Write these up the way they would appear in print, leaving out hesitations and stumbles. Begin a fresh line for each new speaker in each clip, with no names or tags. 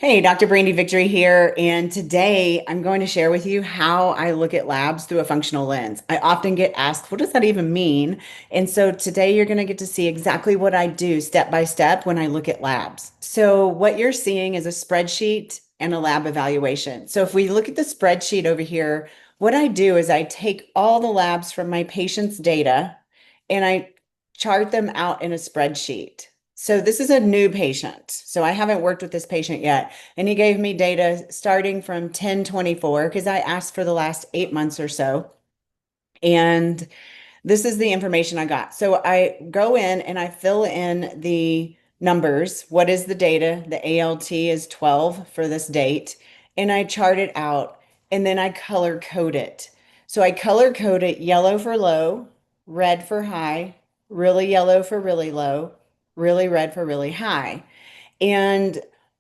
Hey, Dr. Brandy Victory here, and today I'm going to share with you how I look at labs through a functional lens. I often get asked, what does that even mean? And so today you're going to get to see exactly what I do step by step when I look at labs. So what you're seeing is a spreadsheet and a lab evaluation. So if we look at the spreadsheet over here, what I do is I take all the labs from my patient's data and I chart them out in a spreadsheet. So this is a new patient. So I haven't worked with this patient yet. And he gave me data starting from 10/24 because I asked for the last 8 months or so. And this is the information I got. So I go in and I fill in the numbers. What is the data? The ALT is 12 for this date. And I chart it out and then I color code it. So I color code it yellow for low, red for high, really yellow for really low, really red for really high. And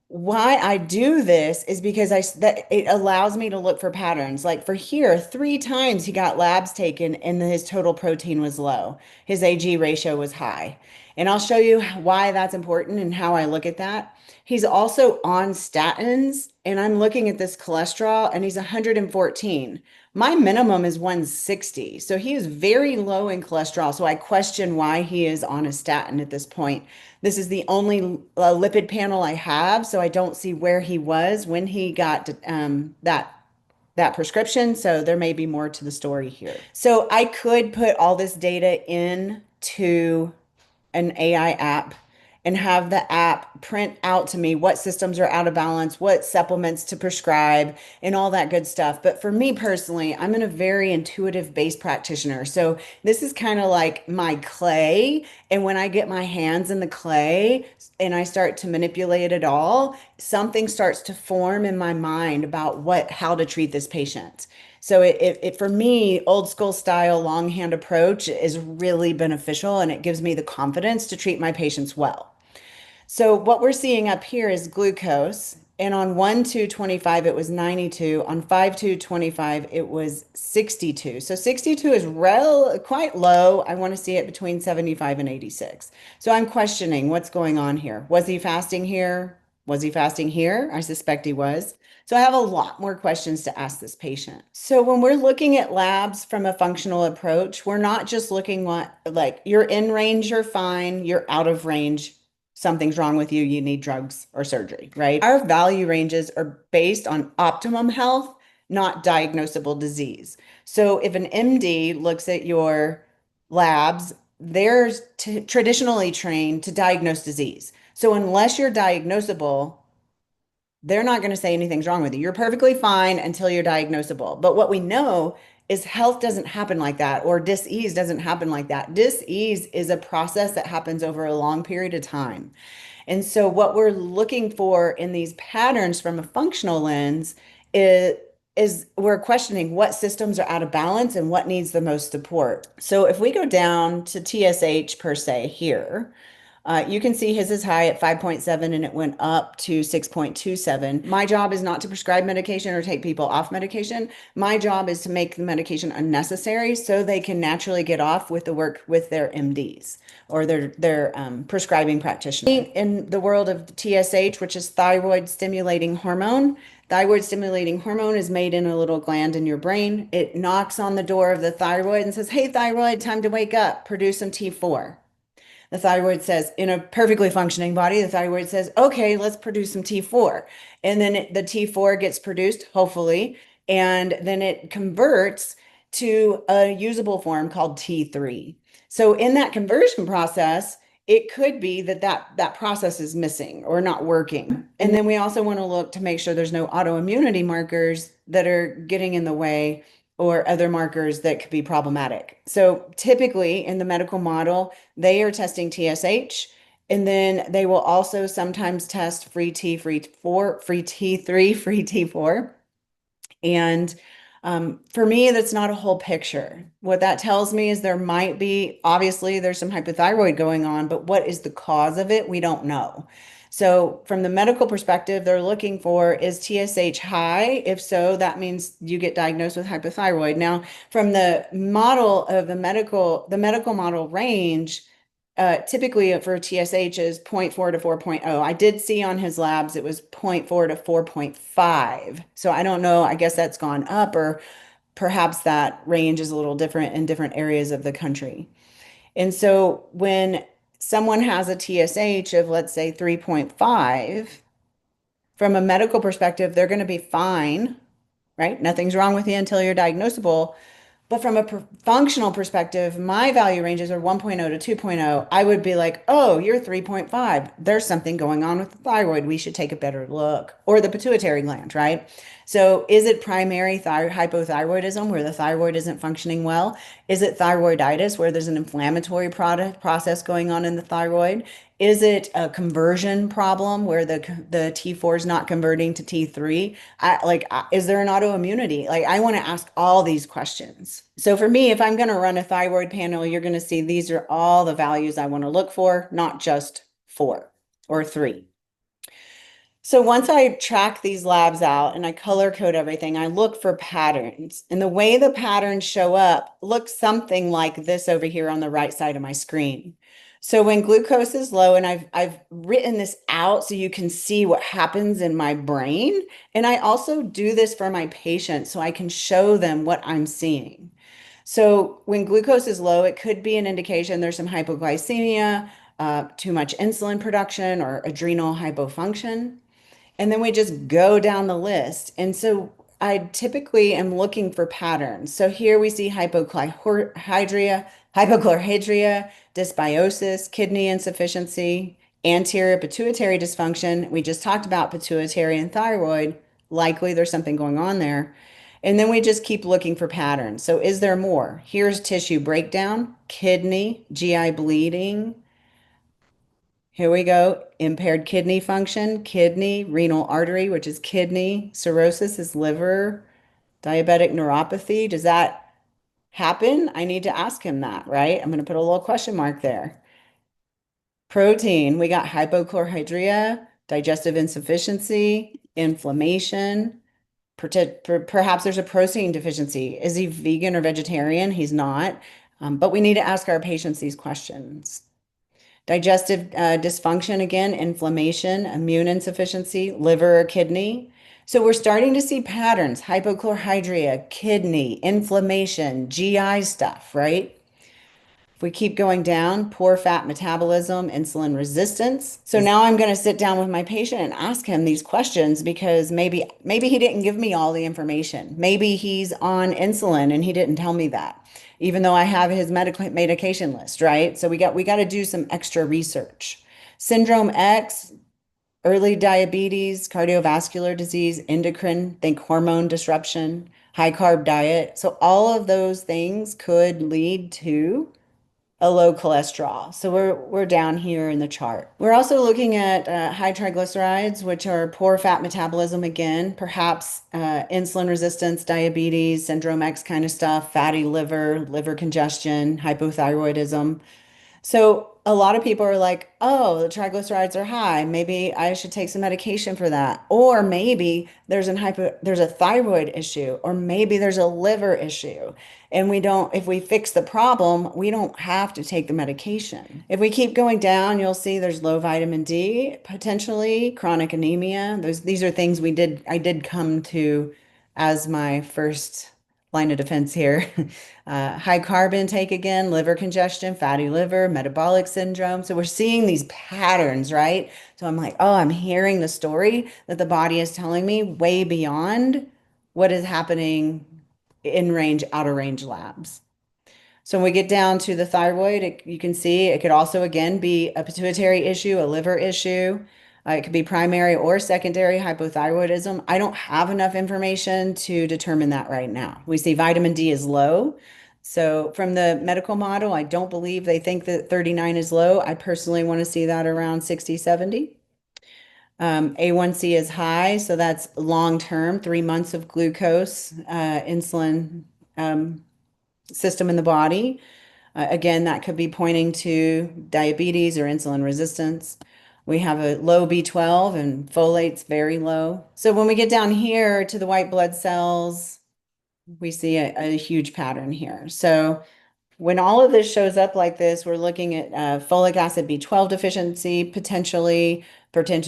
why I do this is because that it allows me to look for patterns. Like for here, 3 times he got labs taken and his total protein was low. His AG ratio was high. And I'll show you why that's important and how I look at that. He's also on statins, and I'm looking at this cholesterol, and he's 114. My minimum is 160. So he is very low in cholesterol. So I question why he is on a statin at this point. This is the only lipid panel I have, so I don't see where he was when he got that prescription. So there may be more to the story here. So I could put all this data into an AI app and have the app print out to me what systems are out of balance, what supplements to prescribe, and all that good stuff. But for me personally, I'm a very intuitive based practitioner. So this is kind of like my clay. And when I get my hands in the clay and I start to manipulate it all, something starts to form in my mind about how to treat this patient. So for me, old school style longhand approach is really beneficial and it gives me the confidence to treat my patients well. So what we're seeing up here is glucose. And on 1/2/25, it was 92. On 5/2/25, it was 62. So 62 is quite low. I want to see it between 75 and 86. So I'm questioning what's going on here. Was he fasting here? Was he fasting here? I suspect he was. So I have a lot more questions to ask this patient. So when we're looking at labs from a functional approach, we're not just looking like you're in range, you're fine, you're out of range, something's wrong with you, you need drugs or surgery, right? Our value ranges are based on optimum health, not diagnosable disease. So if an MD looks at your labs, they're traditionally trained to diagnose disease. So unless you're diagnosable, they're not going to say anything's wrong with you. You're perfectly fine until you're diagnosable. But what we know is health doesn't happen like that, or dis-ease doesn't happen like that. Dis-ease is a process that happens over a long period of time. And so what we're looking for in these patterns from a functional lens is we're questioning what systems are out of balance and what needs the most support. So if we go down to TSH per se here, you can see his is high at 5.7 and it went up to 6.27. My job is not to prescribe medication or take people off medication. My job is to make the medication unnecessary so they can naturally get off with the work with their MDs or their prescribing practitioner. In the world of TSH, which is thyroid stimulating hormone, thyroid stimulating hormone is made in a little gland in your brain. It knocks on the door of the thyroid and says, "Hey, thyroid, time to wake up, produce some T4." The thyroid says, in a perfectly functioning body, the thyroid says, okay, let's produce some T4. And then the T4 gets produced, hopefully, and then it converts to a usable form called T3. So in that conversion process, it could be that process is missing or not working. And then we also want to look to make sure there's no autoimmunity markers that are getting in the way or other markers that could be problematic. So typically in the medical model, they are testing TSH, and then they will also sometimes test free T, free 4, free T3, free T4. And for me, that's not a whole picture. What that tells me is there might be, obviously, there's some hypothyroid going on, but what is the cause of it? We don't know. So, from the medical perspective, they're looking for, is TSH high? If so, that means you get diagnosed with hypothyroid. Now, from the model of the medical model range, typically for TSH is zero point 0.4 to 4.0. I did see on his labs it was zero point 0.4 to 4.5. So I don't know. I guess that's gone up, or perhaps that range is a little different in different areas of the country. And so when someone has a TSH of, let's say, 3.5, from a medical perspective, they're going to be fine, right? Nothing's wrong with you until you're diagnosable. But from a functional perspective, my value ranges are 1.0 to 2.0. I would be like, oh, you're 3.5. There's something going on with the thyroid. We should take a better look. Or the pituitary gland, right? So is it primary hypothyroidism where the thyroid isn't functioning well? Is it thyroiditis where there's an inflammatory process going on in the thyroid? Is it a conversion problem where the T4 is not converting to T3? Is there an autoimmunity? Like, I want to ask all these questions. So for me, if I'm going to run a thyroid panel, you're going to see these are all the values I want to look for, not just 4 or 3. So once I track these labs out and I color code everything, I look for patterns. And the way the patterns show up looks something like this over here on the right side of my screen. So when glucose is low, and I've written this out so you can see what happens in my brain. And I also do this for my patients so I can show them what I'm seeing. So when glucose is low, it could be an indication there's some hypoglycemia, too much insulin production, or adrenal hypofunction. And then we just go down the list. And so I typically am looking for patterns. So here we see hypochlorhydria, dysbiosis, kidney insufficiency, anterior pituitary dysfunction. We just talked about pituitary and thyroid. Likely there's something going on there. And then we just keep looking for patterns. So is there more? Here's tissue breakdown, kidney, GI bleeding, here we go. Impaired kidney function, kidney, renal artery, which is kidney, cirrhosis is liver, diabetic neuropathy. Does that happen? I need to ask him that, right? I'm going to put a little question mark there. Protein, we got hypochlorhydria, digestive insufficiency, inflammation. Perhaps there's a protein deficiency. Is he vegan or vegetarian? He's not. But we need to ask our patients these questions. Digestive dysfunction, again, inflammation, immune insufficiency, liver or kidney. So we're starting to see patterns, hypochlorhydria, kidney, inflammation, GI stuff, right? If we keep going down, poor fat metabolism, insulin resistance. So now I'm going to sit down with my patient and ask him these questions because maybe he didn't give me all the information. Maybe he's on insulin and he didn't tell me that, even though I have his medication list, right? So we got to do some extra research. Syndrome X, early diabetes, cardiovascular disease, endocrine, think hormone disruption, high carb diet. So all of those things could lead to a low cholesterol. So we're down here in the chart. We're also looking at high triglycerides, which are poor fat metabolism again, perhaps insulin resistance, diabetes, syndrome X kind of stuff, fatty liver, liver congestion, hypothyroidism. So a lot of people are like, oh, the triglycerides are high. Maybe I should take some medication for that. Or maybe there's a thyroid issue, or maybe there's a liver issue. And if we fix the problem, we don't have to take the medication. If we keep going down, you'll see there's low vitamin D, potentially chronic anemia. These are things I did come to as my first line of defense here. High carb intake again, liver congestion, fatty liver, metabolic syndrome. So we're seeing these patterns, right? So I'm like, oh, I'm hearing the story that the body is telling me way beyond what is happening in range, outer range labs. So when we get down to the thyroid, you can see it could also, again, be a pituitary issue, a liver issue. It could be primary or secondary hypothyroidism. I don't have enough information to determine that right now. We see vitamin D is low. So from the medical model, I don't believe they think that 39 is low. I personally want to see that around 60, 70. A1C is high, so that's long term, 3 months of glucose, insulin system in the body. Again, that could be pointing to diabetes or insulin resistance. We have a low B12 and folate's very low. So when we get down here to the white blood cells, we see a huge pattern here. So When all of this shows up like this, we're looking at folic acid B12 deficiency,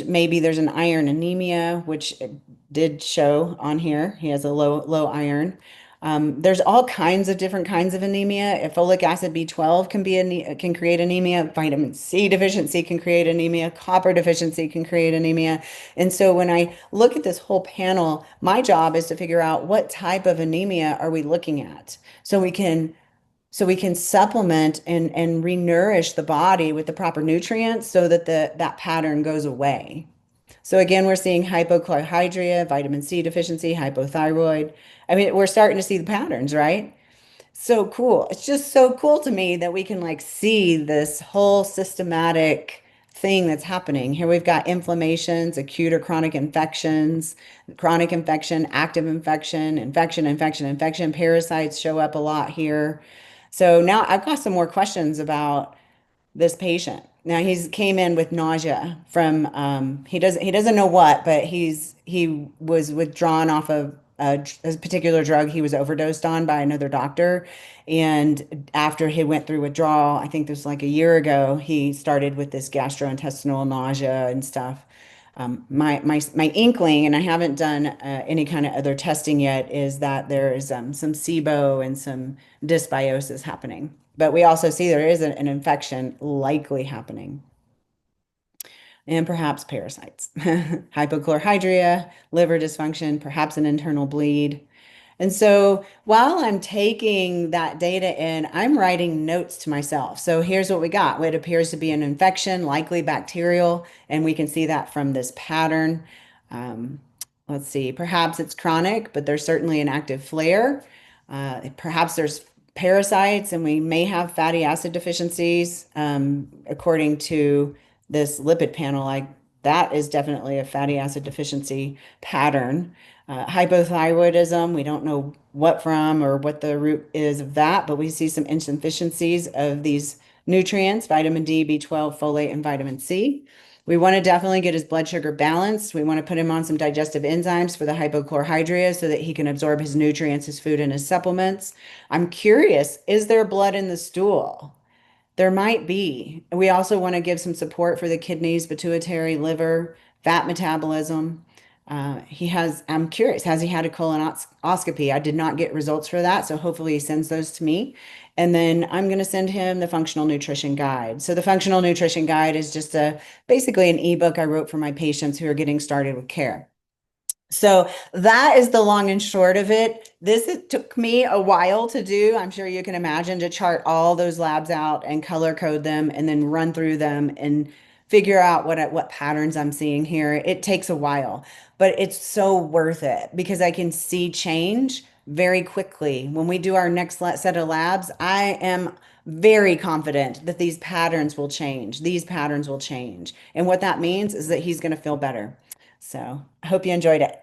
maybe there's an iron anemia, which it did show on here. He has a low iron. There's all kinds of different kinds of anemia. If folic acid B12 can create anemia, vitamin C deficiency can create anemia, copper deficiency can create anemia. And so when I look at this whole panel, my job is to figure out what type of anemia are we looking at so we can supplement and renourish the body with the proper nutrients so that that pattern goes away. So again, we're seeing hypochlorhydria, vitamin C deficiency, hypothyroid. I mean, we're starting to see the patterns, right? So cool. It's just so cool to me that we can like see this whole systematic thing that's happening. Here we've got inflammations, acute or chronic infections, chronic infection, active infection, infection. Parasites show up a lot here. So now I've got some more questions about this patient. Now he's came in with nausea from he doesn't know what, but he was withdrawn off of a particular drug he was overdosed on by another doctor. And after he went through withdrawal, I think this was like a year ago, he started with this gastrointestinal nausea and stuff. My inkling, and I haven't done any kind of other testing yet, is that there is some SIBO and some dysbiosis happening. But we also see there is an infection likely happening, and perhaps parasites, hypochlorhydria, liver dysfunction, perhaps an internal bleed. And so while I'm taking that data in, I'm writing notes to myself. So here's what we got. It appears to be an infection, likely bacterial, and we can see that from this pattern. Um, let's see, perhaps it's chronic, but there's certainly an active flare. Perhaps there's parasites, and we may have fatty acid deficiencies, according to this lipid panel. Like that is definitely a fatty acid deficiency pattern. Hypothyroidism, we don't know what from or what the root is of that, but we see some insufficiencies of these nutrients, vitamin D, B12, folate, and vitamin C. We want to definitely get his blood sugar balanced. We want to put him on some digestive enzymes for the hypochlorhydria so that he can absorb his nutrients, his food, and his supplements. I'm curious, is there blood in the stool? There might be. We also want to give some support for the kidneys, pituitary, liver, fat metabolism. I'm curious, has he had a colonoscopy? I did not get results for that, so hopefully he sends those to me. And then I'm going to send him the functional nutrition guide. So the functional nutrition guide is just basically an ebook I wrote for my patients who are getting started with care. So that is the long and short of it. It took me a while to do. I'm sure you can imagine, to chart all those labs out and color code them and then run through them and figure out what patterns I'm seeing here. It takes a while, but it's so worth it because I can see change very quickly. When we do our next set of labs, I am very confident that these patterns will change. These patterns will change. And what that means is that he's going to feel better. So I hope you enjoyed it.